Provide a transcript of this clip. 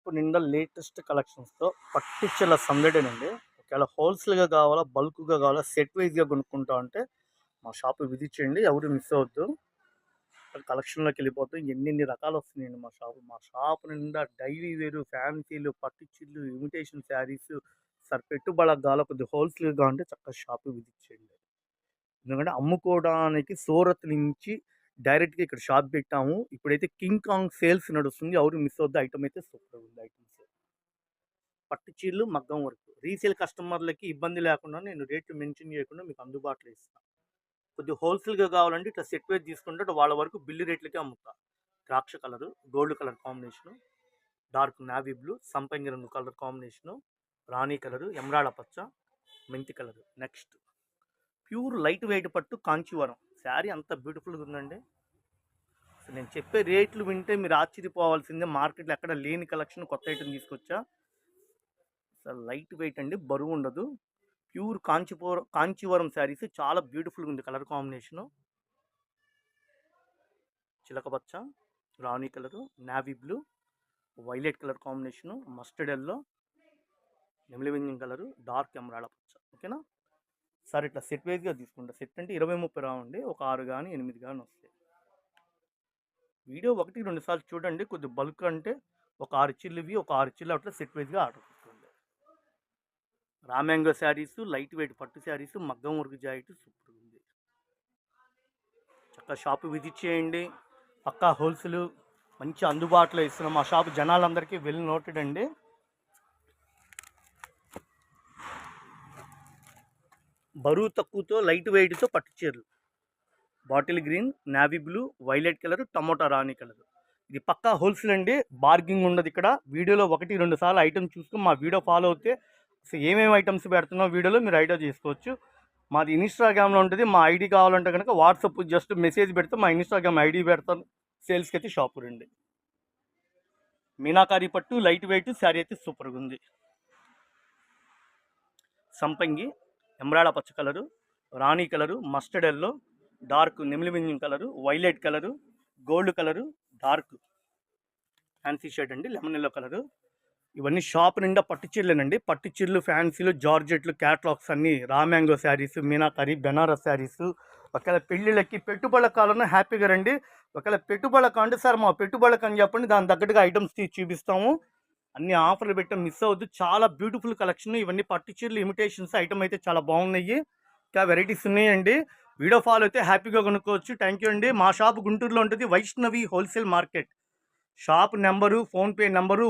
Shop నిండా latest కలెక్షన్స్తో పట్టించల సందడేనండి. ఒకవేళ హోల్సేల్గా కావాలా, బల్క్గా కావాలా, సెట్ వైజ్గా కొనుక్కుంటా అంటే మా షాప్ విజిట్ చేయండి. ఎవరు మిస్ అవ్వద్దు. కలెక్షన్లోకి వెళ్ళిపోతాం. ఎన్ని రకాలు వస్తున్నాయండి మా షాప్ నిండా డైలీ వేరు, ఫ్యాన్సీలు, పట్టిచిల్లు, ఇమిటేషన్ శారీస్. సార్ పెట్టుబడికి కావాలా, కొద్దిగా హోల్సేల్గా అంటే చక్కగా షాప్ విజిట్ చేయండి. ఎందుకంటే అమ్ముకోవడానికి సూరత్ నుంచి డైరెక్ట్గా ఇక్కడ షాప్ పెట్టాము. ఇప్పుడైతే కింగ్ కాంగ్ సేల్స్ నడుస్తుంది. ఎవరు మిస్ అవుద్ది. ఐటమ్ అయితే సూపర్ ఉంది. ఐటమ్స్ పట్టు చీరలు, మగ్గం వర్క్. రీసేల్ కస్టమర్లకి ఇబ్బంది లేకుండా నేను రేట్లు మెన్షన్ చేయకుండా మీకు అందుబాటులో ఇస్తాను. కొద్దిగా హోల్సేల్గా కావాలంటే ఇట్లా సెట్ వైజ్ తీసుకుంటే వాళ్ళ వరకు బిల్లు రేట్లకే అమ్ముతా. ద్రాక్ష colour, gold colour combination, dark navy blue, సంపంగి రంగు కలర్ కాంబినేషను, రాణి కలరు, ఎమరాడ పచ్చ, మెంతి colour. Next pure light weight పట్టు కాంచీవరం శారీ అంత బ్యూటిఫుల్గా ఉందండి. నేను చెప్పే రేట్లు వింటే మీరు ఆశ్చర్యపోవాల్సిందే. మార్కెట్లో ఎక్కడ లేని కలెక్షన్ కొత్త ఐటమ్ తీసుకొచ్చా. అసలు లైట్ వెయిట్ అండి, బరువు ఉండదు. ప్యూర్ కాంచీవరం శారీస్ చాలా బ్యూటిఫుల్గా ఉంది. కలర్ కాంబినేషను చిలకపచ్చ, రాణి colour, navy blue, violet colour combination, mustard yellow, నెమిలివింజం కలరు, డార్క్ ఎమరాడ పచ్చ. ఓకేనా సార్? ఇట్లా సెట్ వైజ్గా తీసుకుంటా. సెట్ అంటే 20-30 రావండి. ఒక 6 కానీ 8 కానీ వస్తాయి. వీడియో 1-2 సార్లు చూడండి. కొద్ది బల్క్ అంటే ఒక 6 చిల్లువి, ఒక 6 చిల్లు అట్లా సెట్ వైజ్గా ఆర్డర్ పెట్టుకోండి. రామ్యాంగో శారీస్, లైట్ వెయిట్ పట్టు శారీస్, మగ్గం వర్క్ జాకెట్ సూపర్ ఉంది. చక్కగా షాపు విజిట్ చేయండి. పక్కా హోల్సేల్ మంచి అందుబాటులో ఇస్తున్నాం. మా షాపు జనాలందరికీ వెల్ నోటెడ్ అండి. బరువు తక్కువతో లైట్ వెయిట్తో పట్టు చీరలు. Bottle green, navy blue, violet colour, tomato రాణి కలర్. ఇది పక్కా హోల్సేల్ అండి. బార్గింగ్ ఉండదు ఇక్కడ. వీడియోలో 1-2 సార్లు ఐటమ్ చూసుకుని మా వీడియో ఫాలో అవుతే అసలు ఏమేమి ఐటమ్స్ పెడుతున్నాం వీడియోలో మీరు ఐడియా చేసుకోవచ్చు. మాది ఇన్స్టాగ్రామ్లో ఉంటుంది. మా ఐడి కావాలంటే కనుక వాట్సాప్ జస్ట్ మెసేజ్ పెడితే మా ఇన్స్టాగ్రామ్ ఐడి పెడతాను. సేల్స్కి అయితే షాపు రండి. మీనాకారి పట్టు లైట్ వెయిట్ శారీ అయితే సూపర్గా ఉంది. సంపంగి, ఎమరాడ పచ్చ కలరు, రాణి కలరు, మస్టర్డ్ ఎల్లో, డార్క్ నెమిలివింజం colour, violet colour, gold colour, dark fancy shade అండి, లెమన్ ఎల్లో కలరు. ఇవన్నీ షాప్ నిండా పట్టు చీరలేనండి. పట్టు చీరలు, ఫ్యాన్సీలు, జార్జెట్లు, క్యాట్లాగ్స్ అన్నీ. రామ్యాంగో శారీస్, మీనాకారి, బెనారస్ శారీస్. ఒకవేళ పెళ్ళిళ్ళకి పెట్టుబడుల కాలంలో హ్యాపీగా రండి. ఒకవేళ పెట్టుబడులకు అంటే సార్ మా పెట్టుబడులకు అని చెప్పండి, దాని తగ్గట్టుగా ఐటమ్స్ చూపిస్తాము. అన్ని ఆఫర్లు పెట్టాం, మిస్ అవ్వద్దు. చాలా బ్యూటిఫుల్ కలెక్షన్. ఇవన్నీ పట్టు చీరలు ఇమిటేషన్స్ ఐటమ్ అయితే చాలా బాగున్నాయి. ఇంకా వెరైటీస్ ఉన్నాయండి. వీడియో ఫాలో అయితే హ్యాపీగా కొనుక్కోవచ్చు. థ్యాంక్ యూ అండి. మా షాప్ గుంటూరులో ఉంటుంది. Vaishnavi wholesale market. Shop number, PhonePe number,